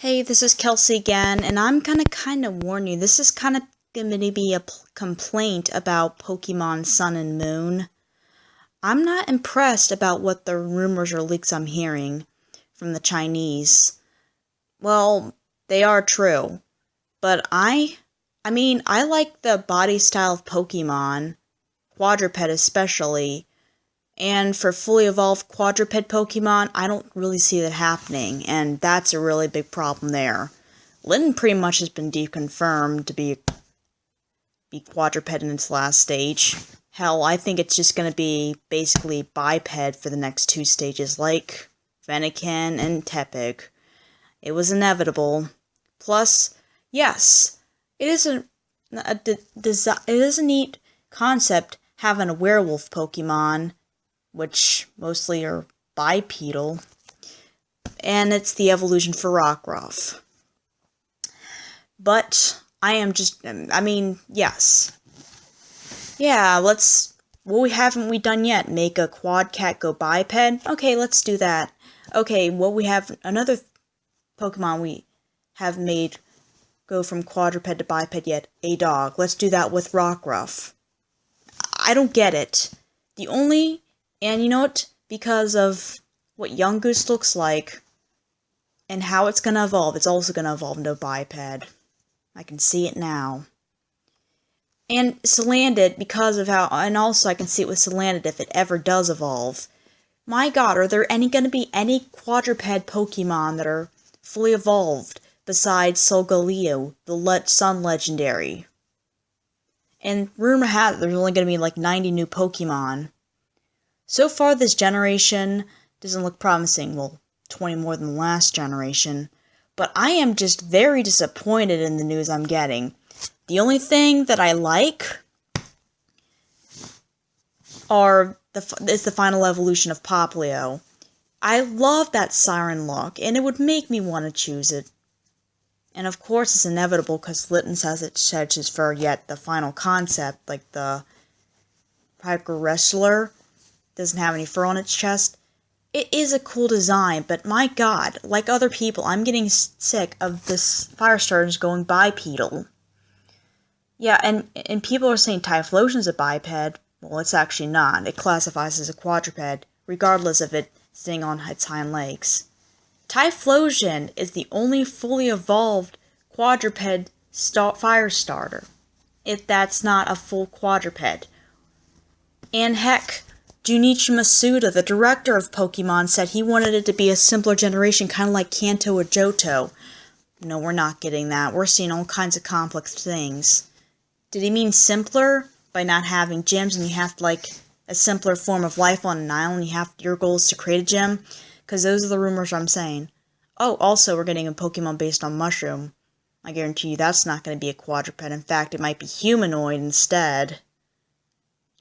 Hey, this is Kelsey again, and I'm gonna kind of warn you, this is kind of going to be a complaint about Pokemon Sun and Moon. I'm not impressed about what the rumors or leaks I'm hearing from the Chinese. Well, they are true, but I like the body style of Pokemon, quadruped especially, and for fully evolved quadruped Pokemon, I don't really see that happening, and that's a really big problem there. Litten pretty much has been deconfirmed to be quadruped in its last stage. Hell, I think it's just going to be basically biped for the next two stages, like Fennekin and Tepig. It was inevitable. Plus, yes, it is it is a neat concept having a werewolf Pokemon, which mostly are bipedal, and it's the evolution for Rockruff. But yes. Yeah, what haven't we done yet? Make a quad cat go biped? Okay, let's do that. Okay, we have another Pokemon we have made go from quadruped to biped yet, a dog. Let's do that with Rockruff. I don't get it. And you know what? Because of what Yungoos looks like, and how it's gonna evolve, it's also gonna evolve into a biped. I can see it now. And Salandit, because of how, and also I can see it with Salandit if it ever does evolve. My god, are there gonna be any quadruped Pokemon that are fully evolved besides Solgaleo, the Sun Legendary? And rumor has it there's only gonna be like 90 new Pokemon. So far this generation doesn't look promising, well, 20 more than the last generation, but I am just very disappointed in the news I'm getting. The only thing that I like is the final evolution of Popplio. I love that siren look, and it would make me want to choose it. And of course it's inevitable because Litten says it sheds his fur, yet the final concept, like the Piper Wrestler, doesn't have any fur on its chest. It is a cool design, but my god, like other people, I'm getting sick of this fire starters going bipedal. Yeah, and people are saying Typhlosion's a biped. Well, it's actually not. It classifies as a quadruped, regardless of it sitting on its hind legs. Typhlosion is the only fully evolved quadruped fire starter. If that's not a full quadruped. And heck, Junichi Masuda, the director of Pokemon, said he wanted it to be a simpler generation, kind of like Kanto or Johto. No, we're not getting that. We're seeing all kinds of complex things. Did he mean simpler? By not having gyms and you have to, like, a simpler form of life on an island, your goal is to create a gym? Because those are the rumors I'm saying. Oh, also, we're getting a Pokemon based on Mushroom. I guarantee you that's not going to be a quadruped. In fact, it might be humanoid instead.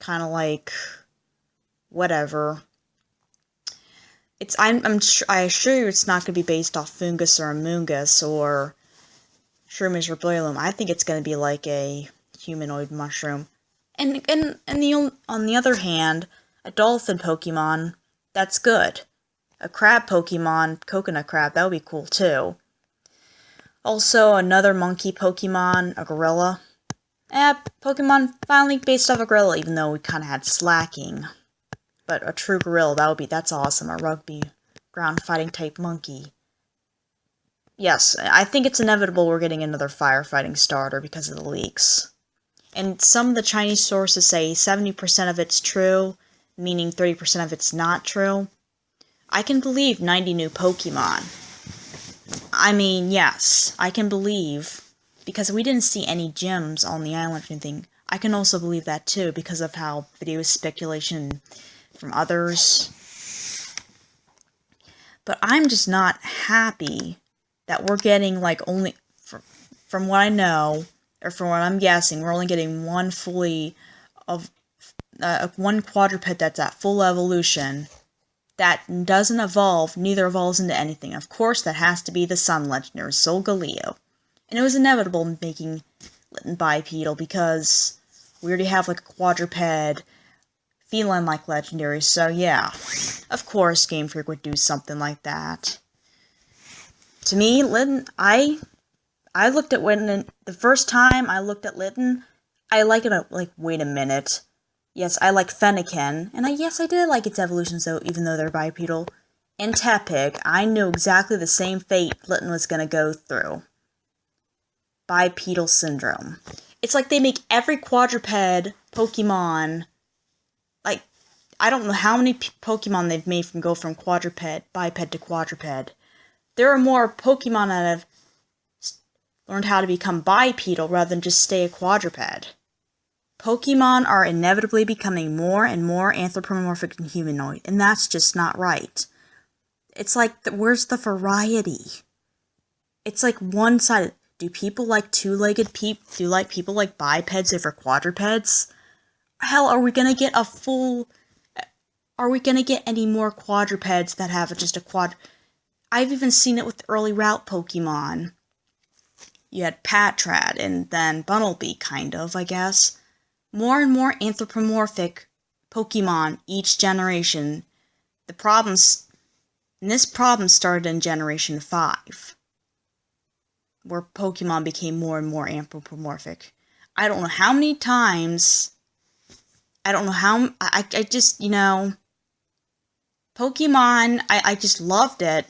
Kind of like whatever. I assure you it's not going to be based off Fungus or Amoonguss or Shroomish or Breloom. I think it's going to be like a humanoid mushroom. And on the other hand, a dolphin Pokemon, that's good. A crab Pokemon, coconut crab, that would be cool too. Also, another monkey Pokemon, a gorilla. Pokemon finally based off a gorilla, even though we kind of had slacking. But a true gorilla, that's awesome. A rugby, ground fighting type monkey. Yes, I think it's inevitable we're getting another firefighting starter because of the leaks. And some of the Chinese sources say 70% of it's true, meaning 30% of it's not true. I can believe 90 new Pokemon. Yes, I can believe, because we didn't see any gyms on the island or anything. I can also believe that too, because of how video speculation from others. But I'm just not happy that we're getting, like, only, from what I know, or from what I'm guessing, we're only getting one one quadruped that's at full evolution, that doesn't evolve, neither evolves into anything. Of course, that has to be the Sun Legendary, Solgaleo. And it was inevitable making Litten bipedal, because we already have, like, a quadruped feline-like legendary, so yeah. Of course Game Freak would do something like that. to me, Litten, I looked at when the first time I looked at Litten, I like it. Like, wait a minute. Yes, I like Fennekin, and yes, I did like its evolution. So even though they're bipedal, and Tepig, I knew exactly the same fate Litten was gonna go through. Bipedal syndrome. It's like they make every quadruped Pokemon. Like, I don't know how many Pokemon they've made go from biped to quadruped. There are more Pokemon that have learned how to become bipedal rather than just stay a quadruped. Pokemon are inevitably becoming more and more anthropomorphic and humanoid, and that's just not right. It's like, where's the variety? It's like one-sided. Do people like two-legged people? Do people like bipeds over quadrupeds? Hell, are we gonna get any more quadrupeds that have just a quad? I've even seen it with early route Pokemon. You had Patrad, and then Bunnelby, kind of, I guess. More and more anthropomorphic Pokemon each generation. This problem started in Generation 5, where Pokemon became more and more anthropomorphic. I don't know how many times. I don't know how. I just, Pokemon, I just loved it.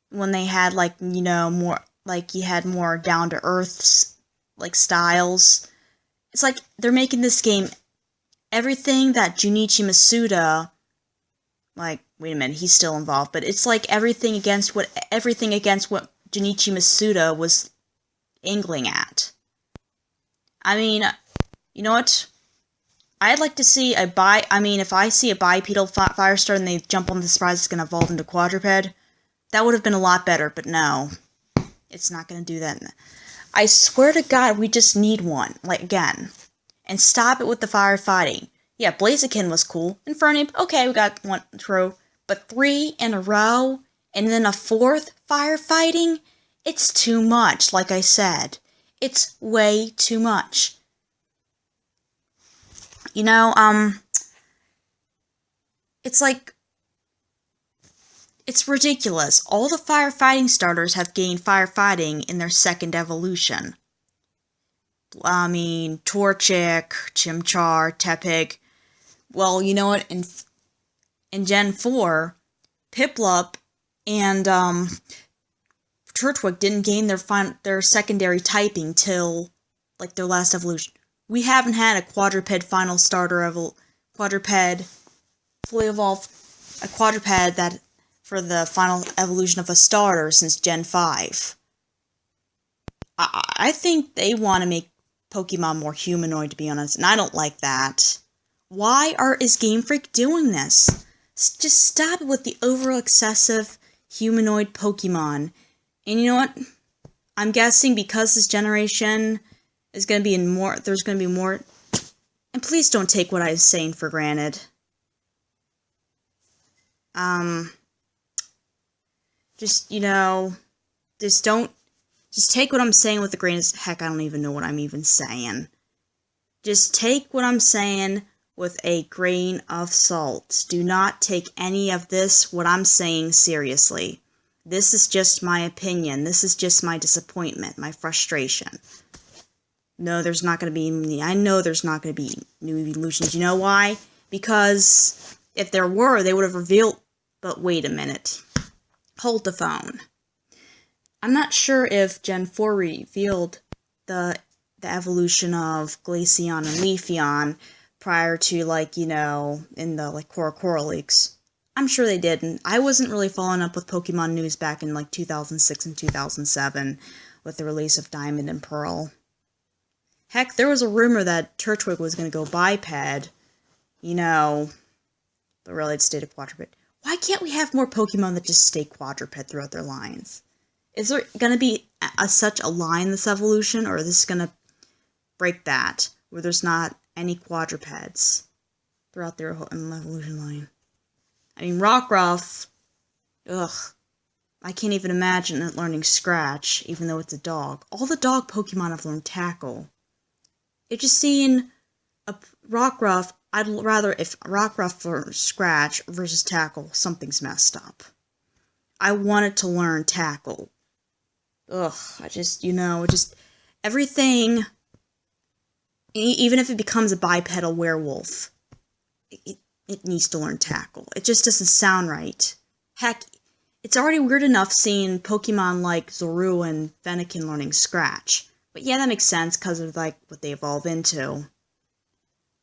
When they had, more, you had more down-to-earth, styles. It's like, they're making this game, everything that Junichi Masuda, wait a minute, he's still involved, but it's like everything against what Junichi Masuda was angling at. I mean, you know what? I'd like to see if I see a bipedal Firestar and they jump on the surprise it's going to evolve into quadruped, that would have been a lot better, but no. It's not going to do that. I swear to God, we just need one, again. And stop it with the firefighting. Yeah, Blaziken was cool. Infernape, okay, we got one throw. But 3 in a row, and then a 4th firefighting? It's too much, like I said. It's way too much. It's like, it's ridiculous. All the firefighting starters have gained firefighting in their second evolution. I mean, Torchic, Chimchar, Tepig. Well, you know what? In Gen 4, Piplup and Turtwig didn't gain their secondary typing till their last evolution. We haven't had a quadruped final starter quadruped fully evolved that for the final evolution of a starter since Gen 5. I think they want to make Pokemon more humanoid, to be honest, and I don't like that. Why is Game Freak doing this? Just stop it with the over-excessive humanoid Pokemon. And you know what? I'm guessing because this generation is going to be there's going to be more, and please don't take what I'm saying for granted. Just take what I'm saying with a grain of, heck, I don't even know what I'm even saying. Just take what I'm saying with a grain of salt. Do not take any of what I'm saying, seriously. This is just my opinion. This is just my disappointment, my frustration. No, there's not going to be, I know there's not going to be new evolutions. You know why? Because if there were, they would have revealed, but wait a minute. Hold the phone. I'm not sure if Gen 4 revealed the evolution of Glaceon and Leafeon prior to, in the, Cora leaks. I'm sure they didn't. I wasn't really following up with Pokemon news back in, 2006 and 2007 with the release of Diamond and Pearl. Heck, there was a rumor that Turtwig was going to go biped, but really it stayed a quadruped. Why can't we have more Pokemon that just stay quadruped throughout their lines? Is there going to be such a line this evolution, or is this going to break that, where there's not any quadrupeds throughout their whole evolution line? I mean, Rockruff, ugh, I can't even imagine it learning Scratch, even though it's a dog. All the dog Pokemon have learned Tackle. If just seeing a Rockruff, I'd rather if Rockruff for Scratch versus Tackle, something's messed up. I wanted to learn Tackle. Ugh, just everything, even if it becomes a bipedal werewolf, it needs to learn Tackle. It just doesn't sound right. Heck, it's already weird enough seeing Pokemon like Zoru and Fennekin learning Scratch. But yeah, that makes sense because of, like, what they evolve into.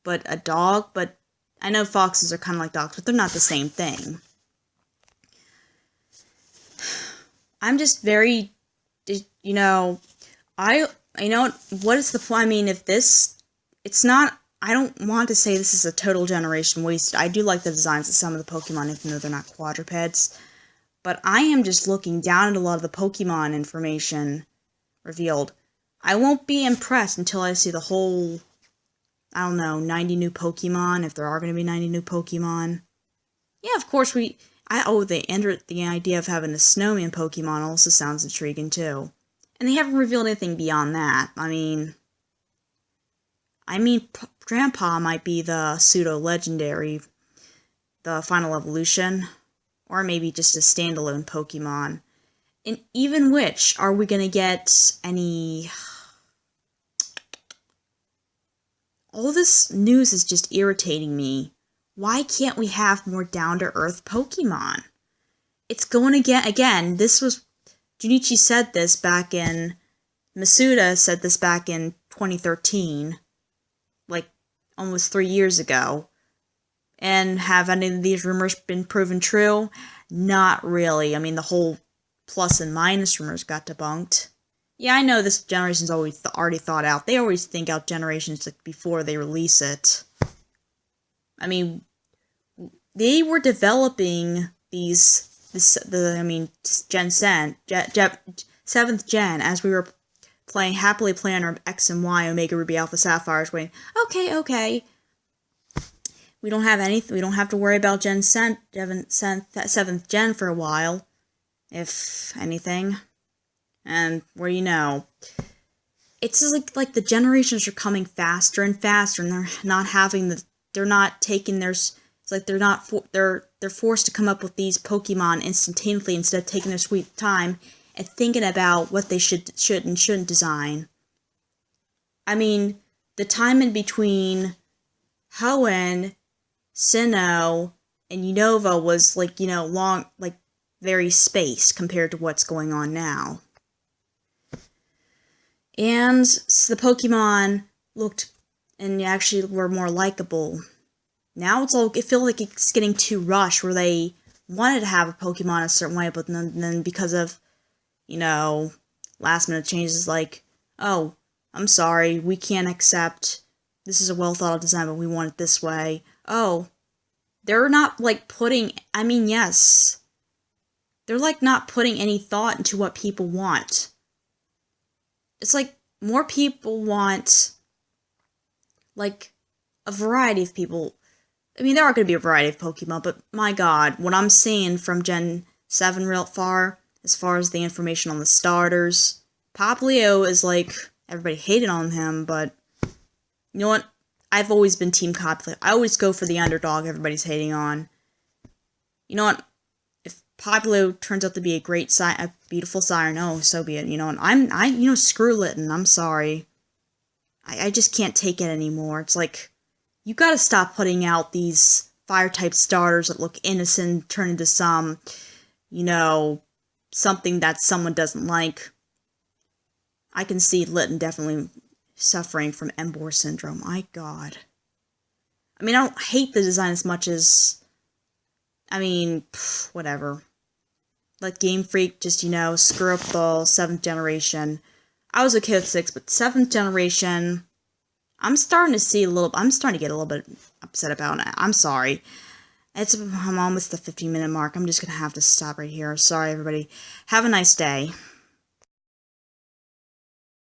But a dog, but I know foxes are kind of like dogs, but they're not the same thing. I'm just very, what is the point? I mean, it's not, I don't want to say this is a total generation wasted. I do like the designs of some of the Pokemon, even though they're not quadrupeds. But I am just looking down at a lot of the Pokemon information revealed. I won't be impressed until I see the whole, 90 new Pokemon, if there are going to be 90 new Pokemon. Yeah, of course, they entered the idea of having a snowman Pokemon also sounds intriguing, too. And they haven't revealed anything beyond that. I mean, Grandpa might be the pseudo-legendary, the final evolution, or maybe just a standalone Pokemon. And even which, are we gonna get any... All this news is just irritating me. Why can't we have more down-to-earth Pokemon? It's going to get, again, this was... Junichi said this back in... Masuda said this back in 2013. Like, almost 3 years ago. And have any of these rumors been proven true? Not really. I mean, the whole plus and minus rumors got debunked. Yeah, I know this generation's always already thought out. They always think out generations before they release it. I mean, they were developing Gen 7th Gen, as we were happily playing our X and Y, Omega Ruby Alpha Sapphires, going, okay. We don't have to worry about 7th Gen for a while, if anything. And it's just like the generations are coming faster and faster, and they're forced to come up with these Pokemon instantaneously instead of taking their sweet time and thinking about what they should and shouldn't design. I mean, the time in between Hoenn, Sinnoh, and Unova was long, very spaced compared to what's going on now. And the Pokemon looked and actually were more likable. Now it feels like it's getting too rushed, where they wanted to have a Pokemon a certain way, but then because of, last minute changes like, oh, I'm sorry, we can't accept, this is a well thought out design, but we want it this way. Oh, they're not yes, they're not putting any thought into what people want. It's like more people want a variety of people. I mean, there are going to be a variety of Pokemon, but my god, what I'm seeing from Gen 7 real far, as far as the information on the starters, Popplio is everybody hated on him, but you know what? I've always been Team Popplio. I always go for the underdog everybody's hating on. You know what? If Popplio turns out to be a beautiful siren, oh, so be it. And screw Litten, I'm sorry. I just can't take it anymore. It's you gotta stop putting out these fire-type starters that look innocent and turn into some, something that someone doesn't like. I can see Litten definitely suffering from Embor syndrome. My god. I mean, I don't hate the design as much as... whatever. Let Game Freak just, screw up the 7th generation. I was okay with 6, but 7th generation... I'm starting to get a little bit upset about it. I'm sorry. I'm almost the 15-minute mark. I'm just going to have to stop right here. Sorry, everybody. Have a nice day.